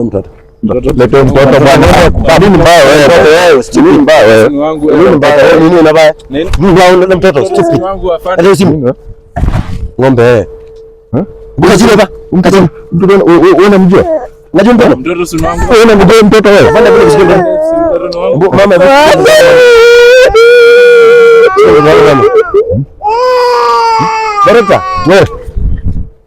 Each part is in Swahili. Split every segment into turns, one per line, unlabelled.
Mtoto bwana. Nini mbaya wewe? Nini mbaya wewe? Nini mbaya wewe? Nini unabaya? Nini mtoto? Stupid. Leo simu. Ng'ombe wewe. Mbona chini hapa? Mtoto wewe unamjua? Unajua mtoto? Mtoto si wangu. Wewe unamjua mtoto wewe? Banda vile kusikia mtoto. Mama Baraka, wewe.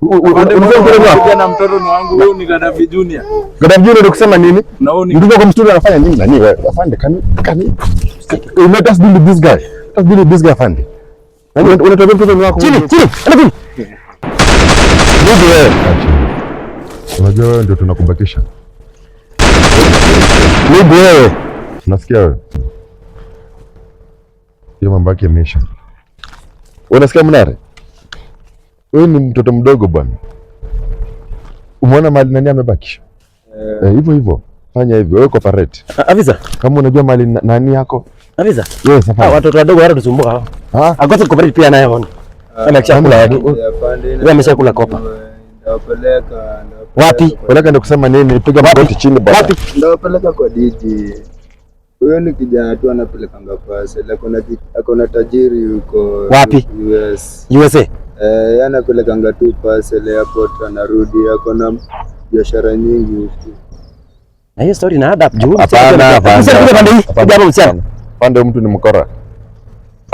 Unakuja na mtoto wangu huyu ni Gaddafi Junior.
Gaddafi Junior ndio kusema nini? Ndio kwa mstudio anafanya nini nani wewe? Afande kani. Let us deal with this guy. Let's deal with this guy afande. Nani unataka mtoto wako? Chini. Ana vipi? Ndio wewe. Unajua wewe ndio tunakubakisha. Ndio wewe. Unasikia wewe? Hiyo mambo yake yameisha. Unasikia Mnare? Wewe ni mtoto mdogo bwana. Umeona mali nani amebakisha? Hivyo. Fanya hivyo. Wewe cooperate. Afisa, kama unajua mali nani yako? Afisa. Wewe safari. Watoto wadogo wale tusumbua hao. Akosa cooperate pia naye bwana. Ana chakula yake. Wewe ameshakula kopa.
Ndapeleka.
Wapi? Peleka ndio kusema nini? Piga magoti chini bwana. Wapi?
Ndapeleka kwa DJ. Huyo ni kijana tu anapeleka ngapasa. Akona tajiri yuko
wapi? USA.
Anapeleka ngatu parcel airport anarudi, akona biashara nyingi huko.
Na hiyo story na adapt juu. Hapana. Pande mtu ni mkora.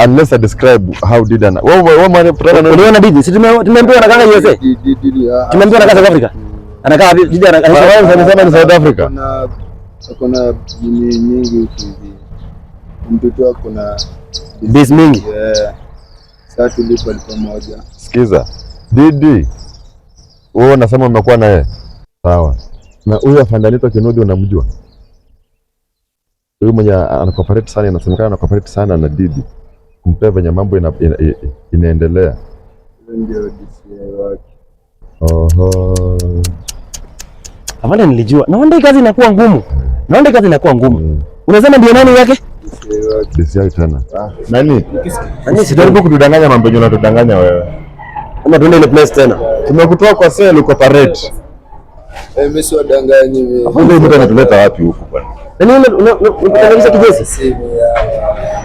Unless I describe how did ana. Wewe mwana prana unaona Didi? Si tumeambiwa anakaa USA. Tumeambiwa anakaa South Africa. Anakaa Didi anasema ni South Africa.
Akona nyingi hivi. Mtoto wako na
biz mingi.
Sasa tulipo pamoja.
Sikiza. Didi. Wewe unasema umekuwa na yeye. Sawa. Na huyu afandalito Kinodi unamjua? Huyu mwenye anacooperate sana, inasemekana anacooperate sana na Didi. Kumpea venye mambo inaendelea.
Ndio DCI wake.
Oho.
Afande nilijua. Naona kazi inakuwa ngumu. Unasema ndio nani yake?
DCI tena. Nani? Sijaribu kudanganya mambo yenyewe unatudanganya wewe. Kama tuende ile place tena. Tumekutoa kwa sale uko parade.
Mimi si wadanganyi mimi.
Afande mtu anatuleta wapi huko bwana?
Nani unatangaza kijesi?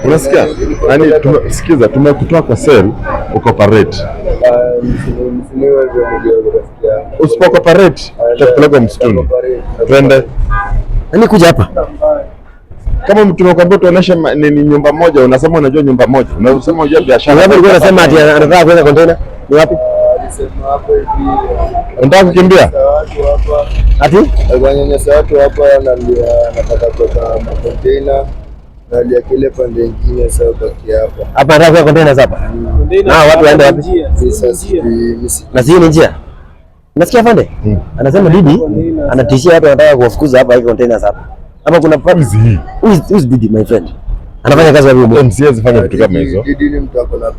Unasikia? Yaani sikiza, tumekutoa kwa sale uko parade. Usipokuwa parade tutakupeleka msituni. Twende.
Nani kuja hapa?
Kama mtu anakuambia tuoneshe ni nyumba moja, unasema unajua nyumba moja. Unasema unajua biashara.
Wewe ulikuwa unasema ati anataka kwenda container. Ni wapi?
Alisema hapo hivi.
Unataka kukimbia?
Ati?
Alikuwa watu hapa anataka kuweka container. Na kile pande nyingine sasa baki hapa.
Hapa anataka kwenda container hapa. Na watu waende wapi? Na si ni njia. Unasikia Afande? Anasema Didi anatishia hapa, anataka kuwafukuza hapa hivi containers hapa. Hapa kuna pubs hii. Who's Didi my friend? Anafanya kazi wapi huko?
MCS fanya vitu kama hizo.
Didi ni mtu ako na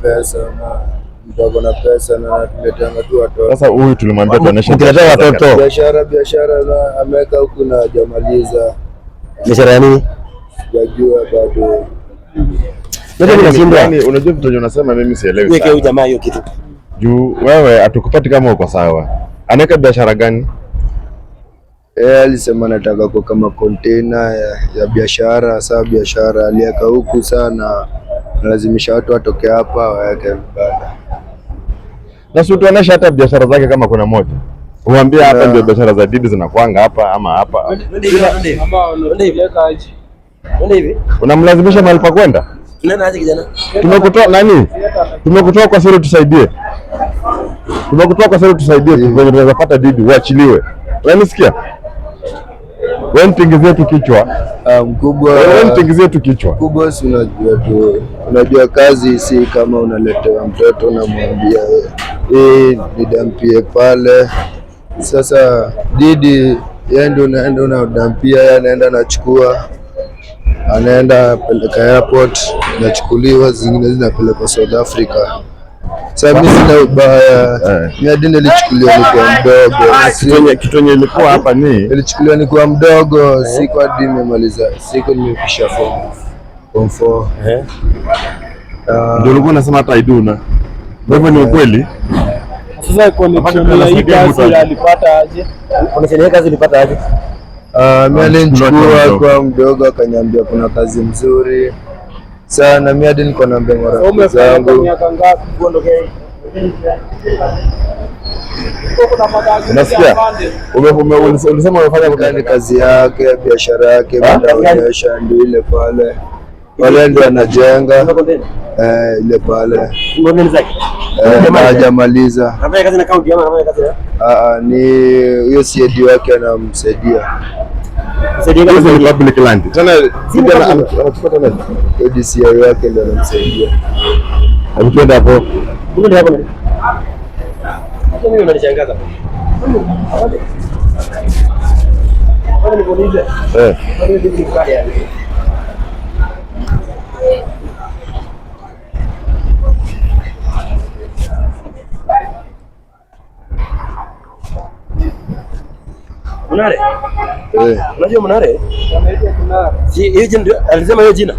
pesa na tuletanga tu watoto.
Sasa huyu tulimwambia tuoneshe
watoto.
Biashara na ameweka huku na hajamaliza.
Biashara ya nini?
Sijajua bado.
Yaani unajua vitu unasema mimi sielewi sana.
Weke huyu jamaa hiyo kitu.
Juu wewe atukupati kama uko sawa. Anaweka biashara gani?
Alisema nataka kwa kama container ya biashara, saa biashara aliweka huku sana. Lazimisha watu watoke hapa waweke vibanda.
Na si tuonesha hata biashara zake kama kuna moja. Uambie hapa ndio biashara za Didi zinakuanga hapa ama hapa.
Ndio hivi.
Unamlazimisha mahali pa kwenda?
Tunaenda aje kijana?
Tumekutoa nani? Tumekutoa kwa siri tusaidie. Kwenye tunaweza pata Didi uachiliwe. Unanisikia? Wewe mtingizie tu kichwa.
Mkubwa.
Wewe mtingizie tu kichwa.
Mkubwa si unajua tu. Unajua kazi si kama unaletewa mtoto unamwambia nidampie pale. Sasa Didi yeye ndio unaenda unadampia, yeye anaenda anachukua. Anaenda peleka airport, nachukuliwa, zingine zinapelekwa South Africa. Sasa mimi sina ubaya. Mimi nilichukuliwa nikiwa mdogo.
Kitu yenye ilikuwa hapa
nilichukuliwa nikiwa mdogo, siku hadi nimemaliza, siku nimepisha form 4.
Ndio ulikuwa unasema hata iduna. Hivyo ni ukweli?
Sasa connection ya hii kazi alipata aje?
Connection ya kazi alipata aje?
Mimi alinichukua kwa mdogo akaniambia kuna kazi mzuri sana. Mimi hadi niko naambia marafiki zangu.
Miaka ngapi kuondokea?
Unasikia? Ulisema unafanya
kazi yake, biashara yake, anaonyesha ndio ile pale. Wale ndio anajenga ile pale. Hajamaliza.
Anafanya kazi na kaunti ama anafanya kazi
ni huyo CD wake anamsaidia.
Ni public land. Tena anachukua tena
DCI wake ndio anamsaidia.
Alikwenda hapo.
Mbona hapo? Mimi unanishangaza. Bado nikuulize. Bado ndio kali yani. Munare. Unajua Munare?
Anaitwa Munare.
Hiyo jina alisema hiyo jina.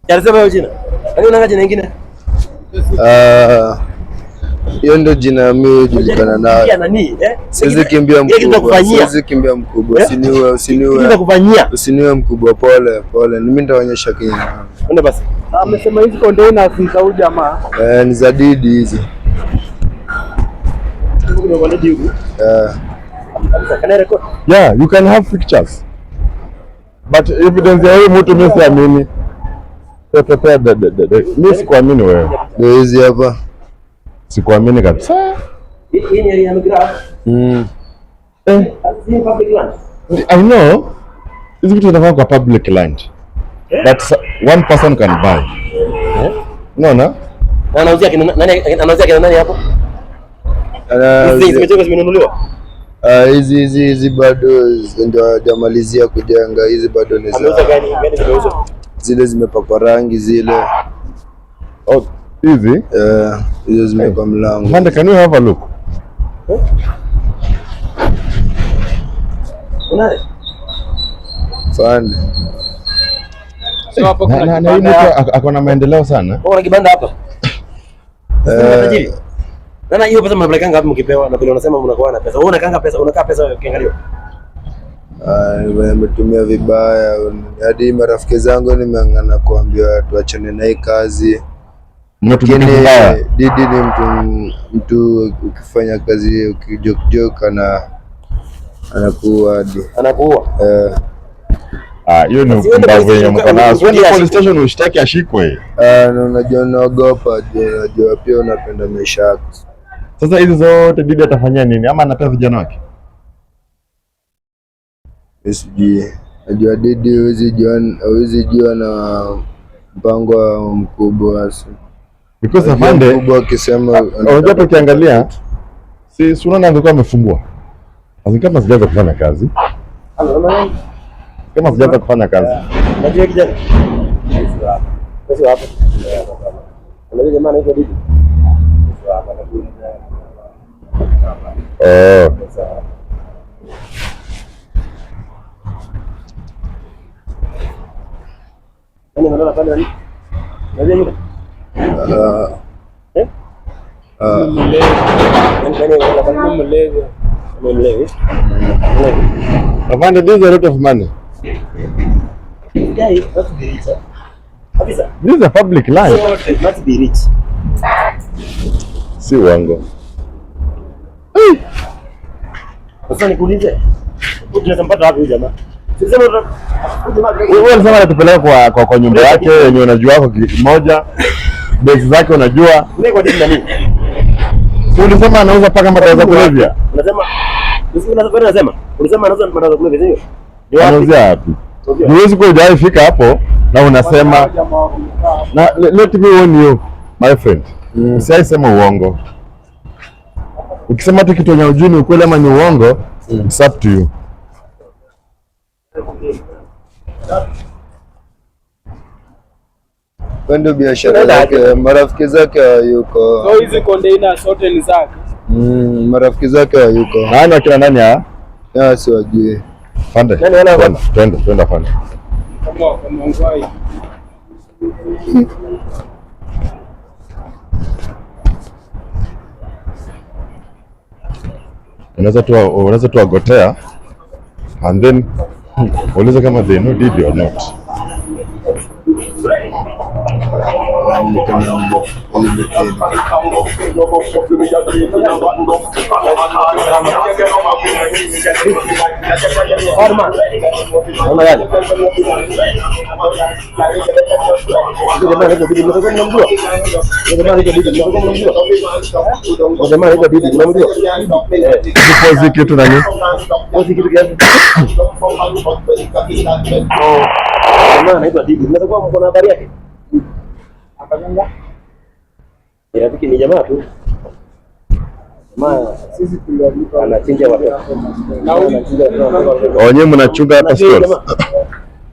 Alisema hiyo jina. Nani unanga jina lingine?
Hiyo ndio jina mimi hujulikana nayo. Siwezi kimbia mkubwa. Siwezi kimbia mkubwa. Usiniwe mkubwa, pole pole. Mimi nitaonyesha Kenya.
Ndio basi.
Amesema hizi containers ni za jamaa.
Ni za Didi hizi.
Yeah, you can have pictures. But evidence ya huyu mtu mimi siamini. Mimi sikuamini wewe.
Ndio hizi hapa.
Sikuamini kabisa.
Hii ni area mgra.
I know. Hizi vitu zinafaa kwa public land. But one person can buy. No. Na
anauzia kina nani hapo? Hizi zimenunuliwa.
Hizi bado ndio hajamalizia kujenga. Hizi bado ni
ameuza gani zimeuzwa?
Zile zimepakwa rangi zile.
Hizi?
Hizo zimekwa mlango.
Mande, can you have a look?
Unaye?
Fande.
So hapo kuna
na hii mtu ako na maendeleo sana.
Kuna kibanda hapa. Nana hiyo pesa mnapelekanga hapo mkipewa na vile unasema mnakuwa na pesa. Wewe unakanga pesa, unakaa pesa ukiangalia.
Nimetumia vibaya. Hadi marafiki zangu nimeng'ang'ana kuambia tuachane na hii kazi. Lakini Didi ni mtu ukifanya kazi ukijoke anakuua hadi.
Anakuua.
Hiyo ni upumbavu wenye mko nao. Swali police station ushtaki ashikwe.
Unajua naogopa, unajua pia unapenda maisha yako.
Sasa hizi zote Didi atafanyia nini? Ama anapea vijana wake?
Sijui. Najua Didi hawezi jua na mpango wa mkubwa.
Because afande
mkubwa akisema
unajua tukiangalia si unaona angekuwa amefungwa. Kama sijaanza kufanya kazi. Kama sijaanza kufanya kazi.
Unajua kijana? Sio hapo. Unajua jamaa anaitwa Didi. Nani unaona pale nani? Unajua yule?
Afande, this is a lot of money.
Guy, let's be rich. Afisa.
This is a public land.
Let's be rich.
Si uongo.
Sasa nikuulize. Tunampata wapi huyu jamaa?
Wewe unasema anatupeleka kwa nyumba yake yenye unajua kwa kimoja. Base zake unajua.
Wewe kwa nini nani?
Ulisema anauza paka madawa za kulevya.
Unasema anauza madawa za kulevya sio?
Anauzia wapi? Huwezi kuja fika hapo na unasema na let me warn you my friend. Usiaisema uongo. Ukisema tu kitu yenye ujui ni ukweli ama ni uongo, it's up to you.
Ndio biashara yake, marafiki zake hayuko.
So hizi containers zote ni zake.
Marafiki zake hayuko.
Nani akina nani
siwajui.
Fande. Twende fande.
Kama ngwai. Unaweza
tu agotea and then uliza kama they know Diddy or not. Pozi kitu nani?
Pozi kitu kiasi. Jamaa anaitwa Diddy. Unaweza kuwa mko na habari yake? Rafiki ni jamaa tu. Jamaa sisi tuliandika anachinja watoto.
Wenyewe mnachunga hapa stores.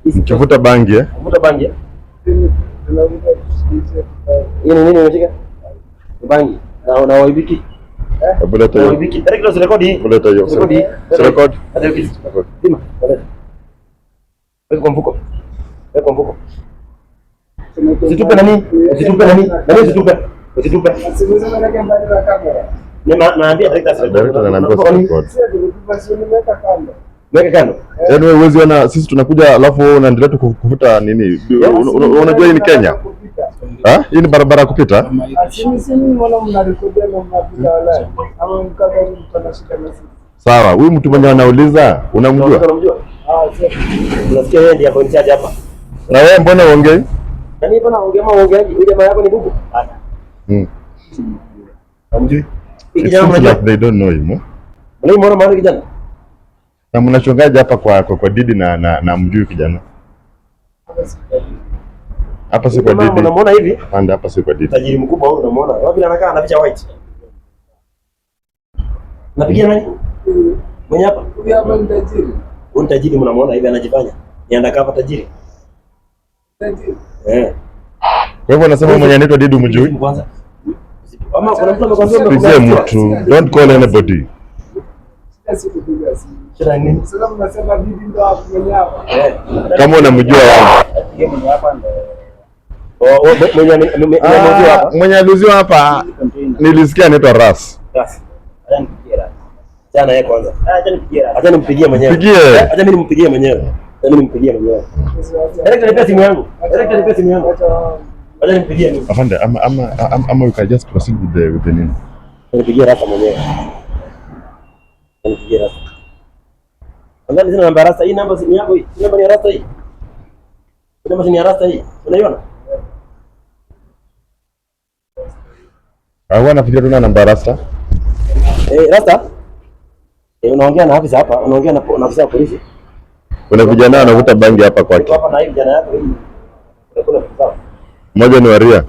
Mkivuta bangi
Mvuta bangi. Nini unashika? Bangi. Na waibiki.
Buleta hiyo.
Waibiki. Direct record hii.
Buleta hiyo. Record.
Dima. Weka mfuko. Weka mfuko. Usitupe nani? Usitupe nani? Nani usitupe? Usitupe. Naambia
Director ananiambia record.
Weka kando.
Yaani wewe huwezi ona sisi tunakuja alafu wewe unaendelea tu kuvuta nini? Unajua hii ni Kenya? Hii ni barabara kupita? Sawa, huyu mtu mwenye anauliza unamjua?
Unasikia yeye ndiye hapo nchaje hapa.
Na wewe mbona uongei?
Nani bwana ongea maongeaji? Yule jamaa yako ni bubu? Hamjui? Kijana mmoja
like they don't know him.
Unaimwona maana kijana?
Na mnachongaje hapa kwa Diddy na mjui kijana? Hapa si kwa Diddy.
Unamuona hivi?
Panda hapa si kwa Diddy.
Tajiri mkubwa huyu unamuona. Wapi anakaa anaficha white. Napigia nani? Mwenye hapa? Huyu hapa ni tajiri. Huyu tajiri mnamuona hivi anajifanya. Ni undercover tajiri. Tajiri.
Kwa hivyo anasema mwenye anaitwa Diddy mjui?
Kwanza. Ama kuna mtu amekwambia
Pigia mtu. Don't call anybody.
Shida nini?
Salamu nasema Diddy ndo hapo mwenye hapa.
Kama unamjua wao. Mwenye aliuziwa hapa nilisikia anaitwa Ras.
Jana yeye kwanza. Acha nimpigie mwenyewe.
Pigie.
Acha mimi nimpigie mwenyewe. Acha mimi nimpigie mwenyewe. Direct nipe simu yangu. Direct nipe simu yangu. Acha nimpigie mimi.
Afande ama you can just proceed with the name.
Nipigie Rasta mwenyewe. Nipigie Rasta. Angalia zina namba Rasta hii, namba ni yako hii. Namba ni Rasta hii. Namba ni Rasta hii. Unaiona?
Hawa nafikiria tuna namba Rasta.
Rasta? Unaongea na afisa hapa, unaongea na afisa wa polisi.
Kuna vijana wanavuta bangi hapa kwake.
Hapa na hii vijana yako hii. Kuna sawa.
Mmoja ni Waria.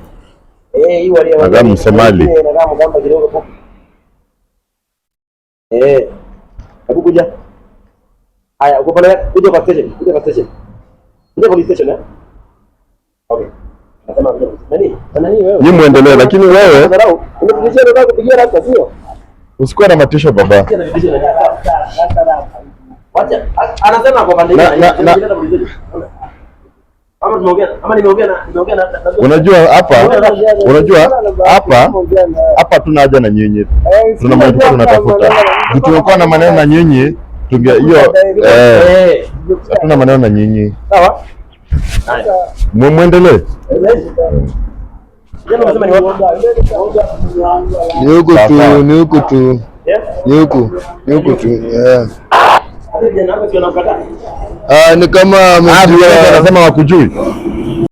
Hii Waria.
Nagaa Msomali.
Nagaa Mgamba kidogo hapo. Hebu kuja. Haya, uko pale, kuja kwa station, kuja kwa station. Kuja police station Okay. Nasema nani? Nani wewe?
Ni muendelee lakini wewe
unafundisha ndio kupigia Rasta sio?
Usikuwa na matisho baba.
Wacha. Anasema kwa pande hii.
Unajua hapa tuna haja na nyinyi. Tuna mambo tunatafuta. Tungekuwa na maneno na nyinyi tunge hiyo hatuna maneno na nyinyi.
Sawa?
Muendelee.
Ni huku tu.
Vijana wako sio nakata.
Ni kama
Anasema wakujui.